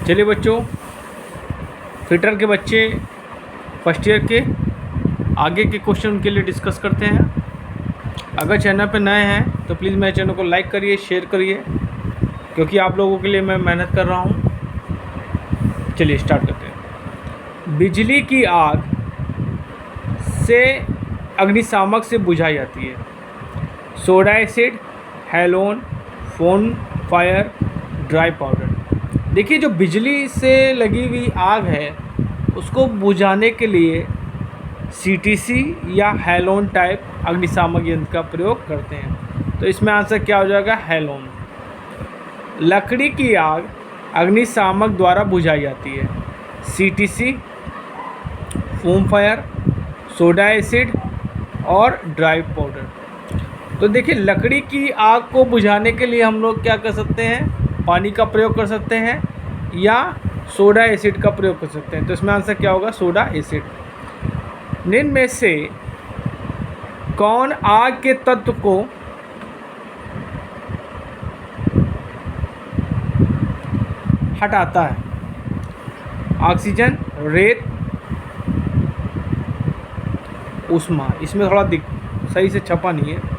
चलिए बच्चों, फिटर के बच्चे फर्स्ट ईयर के आगे के क्वेश्चन के लिए डिस्कस करते हैं। अगर चैनल पर नए हैं तो प्लीज़ मेरे चैनल को लाइक करिए, शेयर करिए, क्योंकि आप लोगों के लिए मैं मेहनत कर रहा हूँ। चलिए स्टार्ट करते हैं। बिजली की आग से अग्निशामक से बुझाई जाती है soda acid, halon, foam fire, dry powder. देखिए, जो बिजली से लगी हुई आग है उसको बुझाने के लिए सीटीसी या हैलोन टाइप अग्निशामक यंत्र का प्रयोग करते हैं। तो इसमें आंसर क्या हो जाएगा? हैलोन। लकड़ी की आग अग्निशामक द्वारा बुझाई जाती है CTC, foam fire, soda acid और ड्राई पाउडर। तो देखिए, लकड़ी की आग को बुझाने के लिए हम लोग क्या कर सकते हैं? पानी का प्रयोग कर सकते हैं या सोडा एसिड का प्रयोग कर सकते हैं। तो इसमें आंसर क्या होगा? Soda acid. निम्न में से कौन आग के तत्व को हटाता है? ऑक्सीजन, रेत, ऊष्मा। इसमें थोड़ा सही से छपा नहीं है,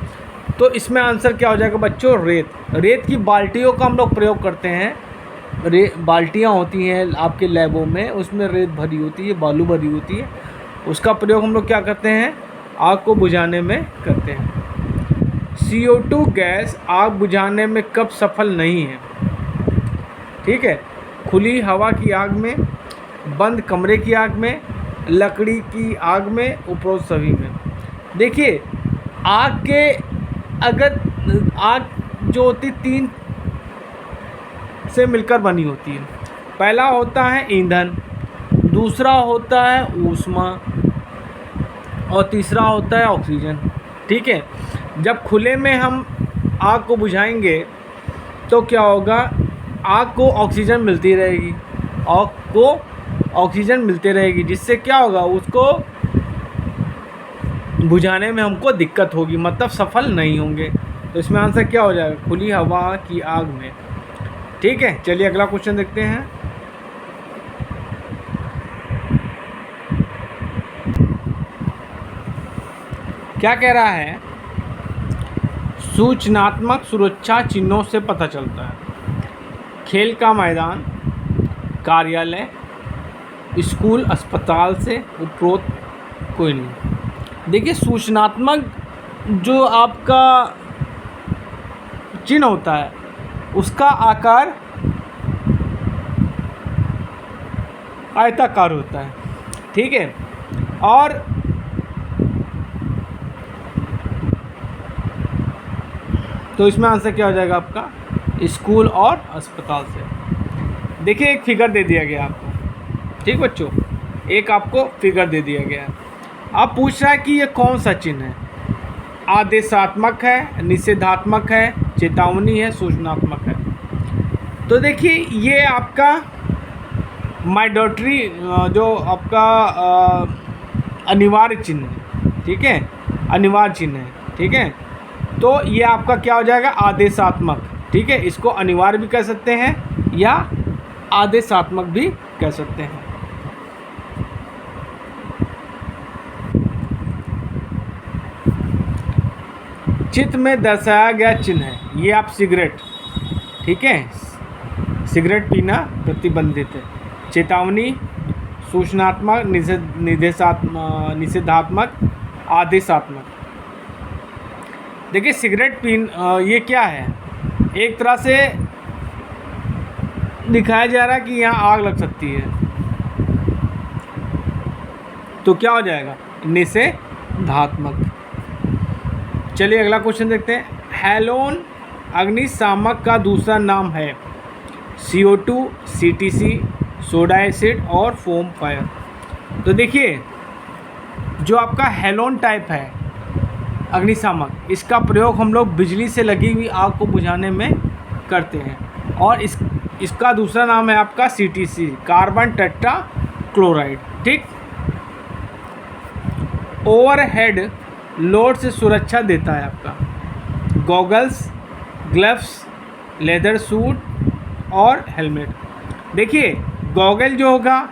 तो इसमें आंसर क्या हो जाएगा बच्चों? रेत। रेत की बाल्टियों का हम लोग प्रयोग करते हैं। बाल्टियाँ होती हैं आपके लैबों में, उसमें रेत भरी होती है, बालू भरी होती है, उसका प्रयोग हम लोग क्या करते हैं? आग को बुझाने में करते हैं। CO2 गैस आग बुझाने में कब सफल नहीं है? ठीक है, खुली हवा की आग में, बंद कमरे की आग में, लकड़ी की आग में, उपरोक्त सभी में। देखिए, आग के अगर आग जो होती तीन से मिलकर बनी होती है। पहला होता है ईंधन, दूसरा होता है ऊष्मा और तीसरा होता है ऑक्सीजन। ठीक है, जब खुले में हम आग को बुझाएंगे तो क्या होगा? आग को ऑक्सीजन मिलती रहेगी, आग को ऑक्सीजन मिलती रहेगी, जिससे क्या होगा? उसको बुझाने में हमको दिक्कत होगी, मतलब सफल नहीं होंगे। तो इसमें आंसर क्या हो जाएगा? खुली हवा की आग में। ठीक है, चलिए अगला क्वेश्चन देखते हैं। क्या कह रहा है? सूचनात्मक सुरक्षा चिन्हों से पता चलता है खेल का मैदान, कार्यालय, स्कूल, अस्पताल से उपरोक्त कोई नहीं। देखिए, सूचनात्मक जो आपका चिन्ह होता है उसका आकार आयताकार होता है। ठीक है, और तो इसमें आंसर क्या हो जाएगा आपका? स्कूल और अस्पताल से। देखिए, एक फिगर दे दिया गया आपको। ठीक बच्चों, एक आपको फिगर दे दिया गया है। अब पूछ रहा है कि ये कौन सा चिन्ह है? आदेशात्मक है, निषेधात्मक है, चेतावनी है, सूचनात्मक है। तो देखिए, ये आपका मैंडेटरी जो आपका अनिवार्य चिन्ह है। ठीक है, अनिवार्य चिन्ह है। ठीक है, तो ये आपका क्या हो जाएगा? आदेशात्मक। ठीक है, इसको अनिवार्य भी कह सकते हैं या आदेशात्मक भी कह सकते हैं। चित्र में दर्शाया गया चिन्ह है, ये आप सिगरेट। ठीक है, सिगरेट पीना प्रतिबंधित है। चेतावनी, सूचनात्मक, निषेधात्मक, आदेशात्मक। देखिए, सिगरेट ये क्या है? एक तरह से दिखाया जा रहा है कि यहाँ आग लग सकती है, तो क्या हो जाएगा? निषेधात्मक। चलिए अगला क्वेश्चन देखते हैं। हैलोन अग्निशामक का दूसरा नाम है CO2, CTC, सोडा एसिड और फोम फायर। तो देखिए, जो आपका हैलोन टाइप है अग्निशामक, इसका प्रयोग हम लोग बिजली से लगी हुई आग को बुझाने में करते हैं। और इसका दूसरा नाम है आपका CTC, कार्बन टेट्रा क्लोराइड। ठीक, ओवरहेड लोड से सुरक्षा देता है आपका गॉगल्स, ग्लव्स, लेदर सूट और हेलमेट। देखिए गॉगल जो होगा,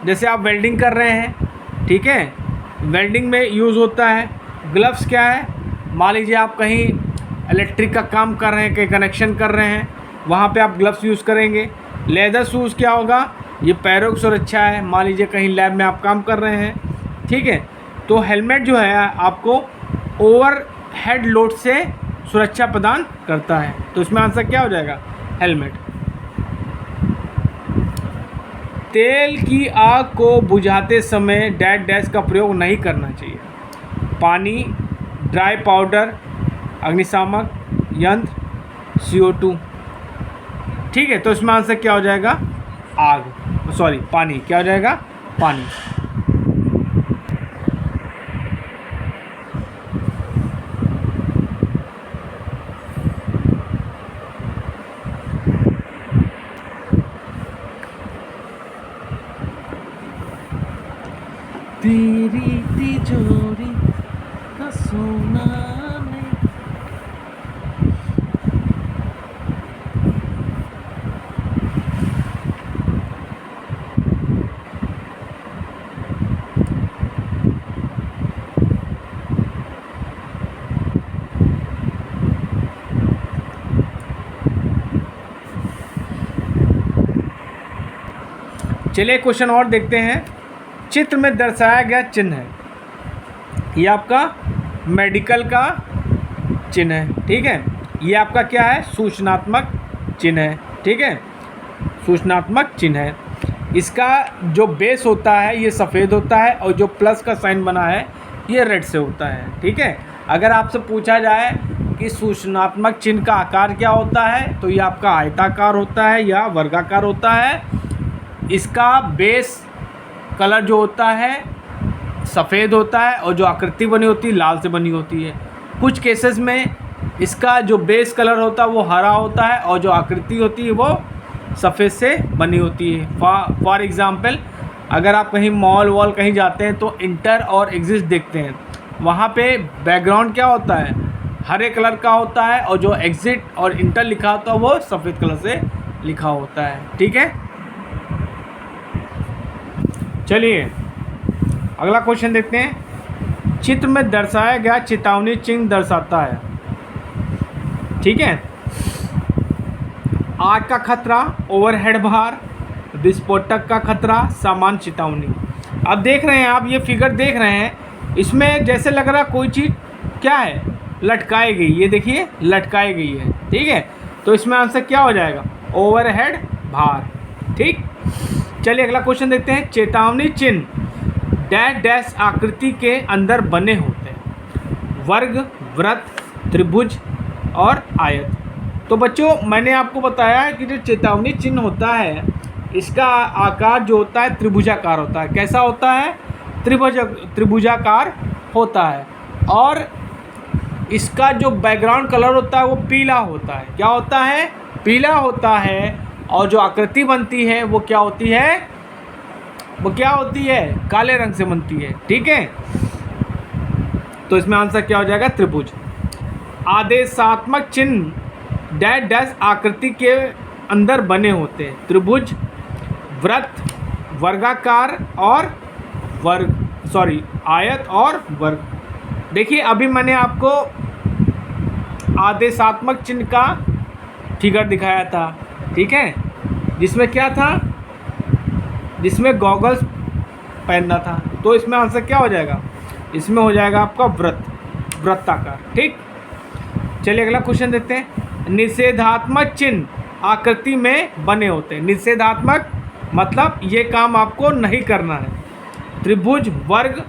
जैसे आप वेल्डिंग कर रहे हैं, ठीक है, वेल्डिंग में यूज़ होता है। ग्लव्स क्या है, मान लीजिए आप कहीं इलेक्ट्रिक का काम कर रहे हैं, कहीं कनेक्शन कर रहे हैं, वहाँ पे आप ग्लव्स यूज़ करेंगे। लेदर शूज़ क्या होगा, ये पैरों की सुरक्षा है, मान लीजिए कहीं लैब में आप काम कर रहे हैं, ठीक है। तो हेलमेट जो है आपको ओवर हेड लोड से सुरक्षा प्रदान करता है। तो इसमें आंसर क्या हो जाएगा, हेलमेट। तेल की आग को बुझाते समय डैश डैश का प्रयोग नहीं करना चाहिए। पानी, ड्राई पाउडर, अग्निशामक यंत्र, CO2। ठीक है, तो इसमें आंसर क्या हो जाएगा, आग, सॉरी पानी। क्या हो जाएगा, पानी। तेरी तिजोरी का सोना नहीं। चलिए क्वेश्चन और देखते हैं। चित्र में दर्शाया गया चिन्ह है, ये आपका मेडिकल का चिन्ह है, ठीक है। ये आपका क्या है, सूचनात्मक चिन्ह है, ठीक है, सूचनात्मक चिन्ह है। इसका जो बेस होता है ये सफ़ेद होता है और जो प्लस का साइन बना है ये रेड से होता है, ठीक है। अगर आपसे पूछा जाए कि सूचनात्मक चिन्ह का आकार क्या होता है, तो ये आपका आयताकार होता है या वर्गाकार होता है। इसका बेस कलर जो होता है सफ़ेद होता है और जो आकृति बनी होती है लाल से बनी होती है। कुछ केसेस में इसका जो बेस कलर होता है वो हरा होता है और जो आकृति होती है वो सफ़ेद से बनी होती है। फॉर एग्ज़ाम्पल, अगर आप कहीं मॉल वॉल कहीं जाते हैं तो इंटर और एग्जिट देखते हैं, वहाँ पे बैकग्राउंड क्या होता है, हरे कलर का होता है और जो एग्जिट और इंटर लिखा होता है वो सफ़ेद कलर से लिखा होता है, ठीक है। चलिए अगला क्वेश्चन देखते हैं। चित्र में दर्शाया गया चेतावनी चिन्ह दर्शाता है, ठीक है। आग का खतरा, ओवरहेड भार, विस्फोटक का खतरा, सामान्य चेतावनी। अब देख रहे हैं आप, ये फिगर देख रहे हैं, इसमें जैसे लग रहा कोई चीज़ क्या है, लटकाई गई। ये देखिए लटकाई गई है, ठीक है। तो इसमें आंसर क्या हो जाएगा, ओवरहेड भार, ठीक। चलिए अगला क्वेश्चन देखते हैं। चेतावनी चिन्ह डैश डैश आकृति के अंदर बने होते हैं, वर्ग, वृत्त, त्रिभुज और आयत। तो बच्चों मैंने आपको बताया है कि जो चेतावनी चिन्ह होता है इसका आकार जो होता है त्रिभुजाकार होता है। कैसा होता है, त्रिभुजाकार होता है। और इसका जो बैकग्राउंड कलर होता है वो पीला होता है। क्या होता है, पीला होता है। और जो आकृति बनती है वो क्या होती है, वो क्या होती है, काले रंग से बनती है, ठीक है। तो इसमें आंसर क्या हो जाएगा, त्रिभुज। आदेशात्मक चिन्ह डैश डैश आकृति के अंदर बने होते हैं, त्रिभुज, वृत्त, वर्गाकार और आयत और वर्ग। देखिए अभी मैंने आपको आदेशात्मक चिन्ह का फिगर दिखाया था, ठीक है, जिसमें क्या था, जिसमें गॉगल्स पहनना था। तो इसमें आंसर क्या हो जाएगा, इसमें हो जाएगा आपका वृत्ताकार, ठीक। चलिए अगला क्वेश्चन देखते हैं। निषेधात्मक चिन्ह आकृति में बने होते हैं। निषेधात्मक मतलब ये काम आपको नहीं करना है। त्रिभुज, वर्ग,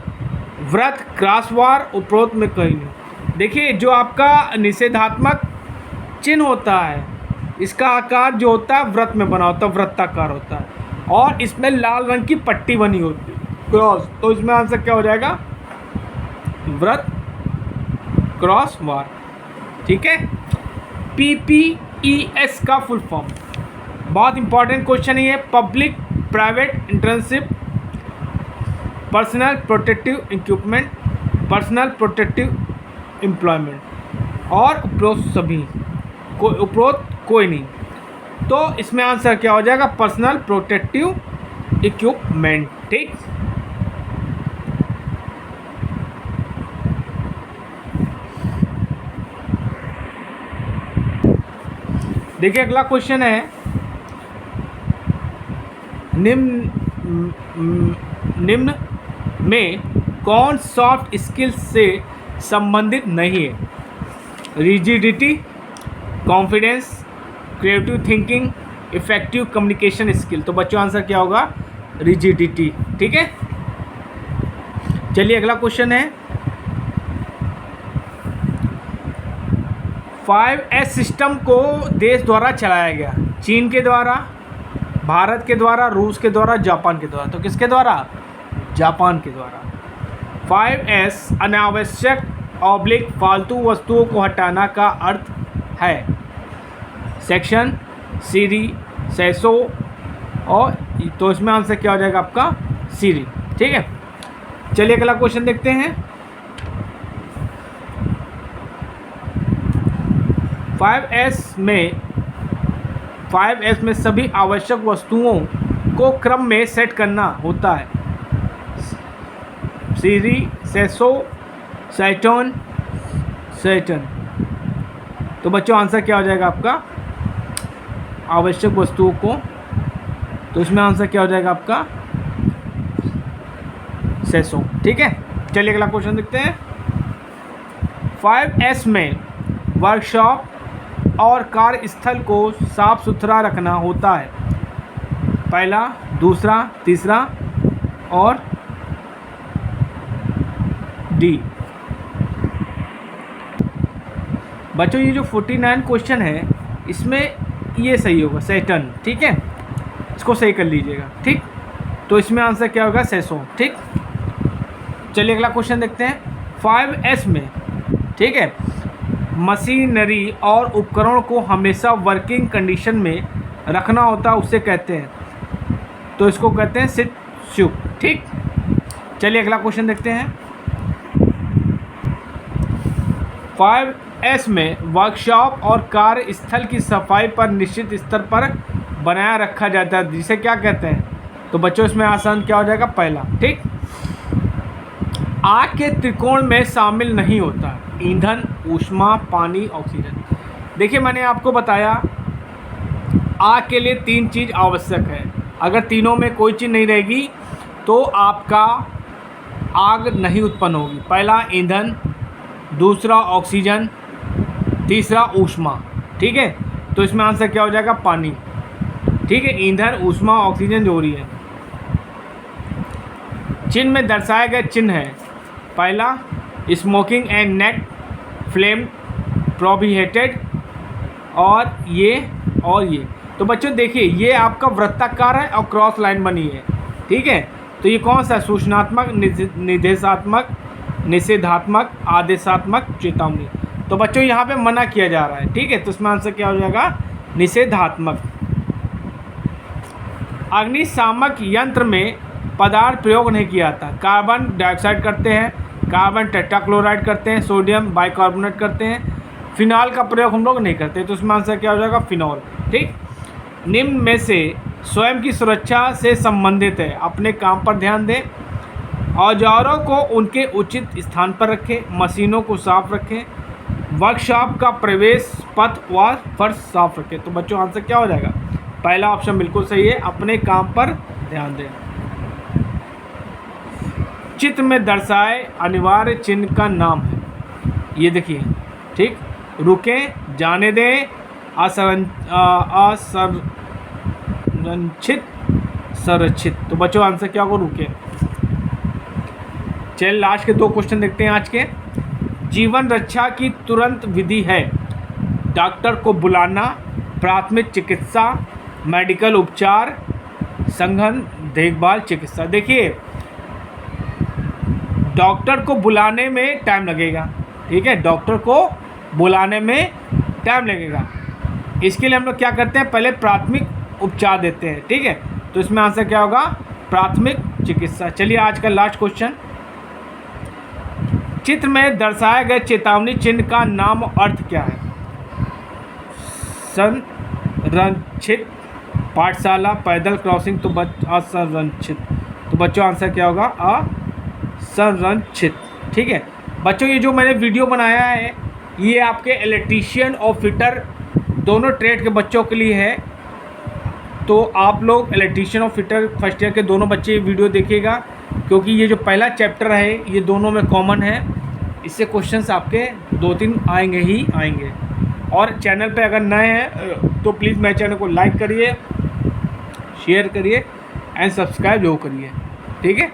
वृत्त, क्रॉसवार, उपरोक्त में कहीं नहीं। देखिए जो आपका निषेधात्मक चिन्ह होता है इसका आकार जो होता है वृत्त में बना होता है, वृत्ताकार होता है और इसमें लाल रंग की पट्टी बनी होती है, क्रॉस। तो इसमें आंसर क्या हो जाएगा, वृत्त, क्रॉस वार, ठीक है। PPES का फुल फॉर्म, बहुत इंपॉर्टेंट क्वेश्चन है ये। Public private internship, personal protective equipment, personal protective employment और उपरोक्त सभी, उपरोक्त कोई नहीं। तो इसमें आंसर क्या हो जाएगा, पर्सनल प्रोटेक्टिव इक्विपमेंट। ठीक, देखिए अगला क्वेश्चन है, निम्न में कौन सॉफ्ट स्किल्स से संबंधित नहीं है? Rigidity, confidence, creative thinking, effective communication skill. तो बच्चों आंसर क्या होगा, रिजिडिटी। ठीक है, चलिए अगला क्वेश्चन है, 5S सिस्टम को देश द्वारा चलाया गया, चीन के द्वारा, भारत के द्वारा, रूस के द्वारा, जापान के द्वारा। तो किसके द्वारा, जापान के द्वारा। 5S अनावश्यक ऑब्लिक फालतू वस्तुओं को हटाना का अर्थ है सेक्शन, सीरी, सेसो, और तो इसमें आंसर क्या हो जाएगा आपका, सीरी। ठीक है, चलिए अगला क्वेश्चन देखते हैं, 5S में सभी आवश्यक वस्तुओं को क्रम में सेट करना होता है, सीरी, सेसो, सैटर्न। तो बच्चों आंसर क्या हो जाएगा आपका, आवश्यक वस्तुओं को, तो इसमें आंसर क्या हो जाएगा आपका, सेसो। ठीक है, चलिए अगला क्वेश्चन देखते हैं, 5S में वर्कशॉप और कार्यस्थल को साफ सुथरा रखना होता है, पहला, दूसरा, तीसरा और डी। बच्चों ये जो 49 क्वेश्चन है इसमें ये सही होगा, सैटर्न। ठीक है, इसको सही कर लीजिएगा। ठीक, तो इसमें आंसर क्या होगा, सेसो। ठीक, चलिए अगला क्वेश्चन देखते हैं, 5S में, ठीक है, मशीनरी और उपकरण को हमेशा वर्किंग कंडीशन में रखना होता है, उसे कहते हैं, तो इसको कहते हैं सिट शुप। ठीक, चलिए अगला क्वेश्चन देखते हैं, 5S में वर्कशॉप और कार्यस्थल की सफाई पर निश्चित स्तर पर बनाया रखा जाता है, जिसे क्या कहते हैं? तो बच्चों इसमें आसान क्या हो जाएगा, पहला। ठीक, आग के त्रिकोण में शामिल नहीं होता ईंधन, ऊष्मा, पानी, ऑक्सीजन। देखिए मैंने आपको बताया आग के लिए 3 चीज़ आवश्यक है, अगर तीनों में कोई चीज़ नहीं रहेगी तो आपका आग नहीं उत्पन्न होगी। पहला ईंधन, दूसरा ऑक्सीजन, तीसरा ऊष्मा। ठीक है, तो इसमें आंसर क्या हो जाएगा, पानी। ठीक है, ईंधन, ऊष्मा, ऑक्सीजन जो हो रही है। चिन्ह में दर्शाए गए चिन्ह है, पहला smoking and net flame prohibited, और ये। तो बच्चों देखिए ये आपका वृत्ताकार है और क्रॉस लाइन बनी है। ठीक है, तो ये कौन सा, सूचनात्मक, निर्देशात्मक, निषेधात्मक, आदेशात्मक, चेतावनी। तो बच्चों यहाँ पे मना किया जा रहा है। ठीक है, तो इसमें आंसर क्या हो जाएगा, निषेधात्मक। अग्निशामक यंत्र में पदार्थ प्रयोग नहीं किया जाता, कार्बन डाइऑक्साइड करते हैं, कार्बन टेट्राक्लोराइड करते हैं, सोडियम बाइकार्बोनेट करते हैं, फिनॉल का प्रयोग हम लोग नहीं करते, तो इसमें आंसर क्या हो जाएगा, फिनॉल। ठीक, निम्न में से स्वयं की सुरक्षा से संबंधित है, अपने काम पर ध्यान दें, औजारों को उनके उचित स्थान पर रखें, मशीनों को साफ रखें, वर्कशॉप का प्रवेश पथ व फर्श साफ रखें। तो बच्चों आंसर क्या हो जाएगा, पहला ऑप्शन बिल्कुल सही है, अपने काम पर ध्यान दें। चित्र में दर्शाए अनिवार्य चिन्ह का नाम है, ये देखिए। ठीक, रुकें, जाने दें, असंरक्षित, संरक्षित। तो बच्चों आंसर क्या होगा, रुकें। चलिए लास्ट के 2 क्वेश्चन देखते हैं आज के। जीवन रक्षा की तुरंत विधि है, डॉक्टर को बुलाना, प्राथमिक चिकित्सा, मेडिकल उपचार, सघन देखभाल चिकित्सा। देखिए डॉक्टर को बुलाने में टाइम लगेगा। ठीक है, डॉक्टर को बुलाने में टाइम लगेगा, इसके लिए हम लोग क्या करते हैं, पहले प्राथमिक उपचार देते हैं। ठीक है, तो इसमें आंसर क्या होगा, प्राथमिक चिकित्सा। चलिए आज का लास्ट क्वेश्चन, चित्र में दर्शाए गए चेतावनी चिन्ह का नाम और अर्थ क्या है? असंरक्षित पाठशाला पैदल क्रॉसिंग तो असंरक्षित, तो बच्चों आंसर क्या होगा? असंरक्षित। ठीक है बच्चों, ये जो मैंने वीडियो बनाया है ये आपके इलेक्ट्रीशियन और फिटर दोनों ट्रेड के बच्चों के लिए है। तो आप लोग इलेक्ट्रीशियन और फिटर फर्स्ट ईयर के दोनों बच्चे वीडियो देखिएगा, क्योंकि ये जो पहला चैप्टर है ये दोनों में कॉमन है, इससे क्वेश्चंस आपके 2-3 आएंगे ही आएंगे। और चैनल पे अगर नए हैं तो प्लीज़ मेरे चैनल को लाइक करिए, शेयर करिए एंड सब्सक्राइब जरूर करिए। ठीक है।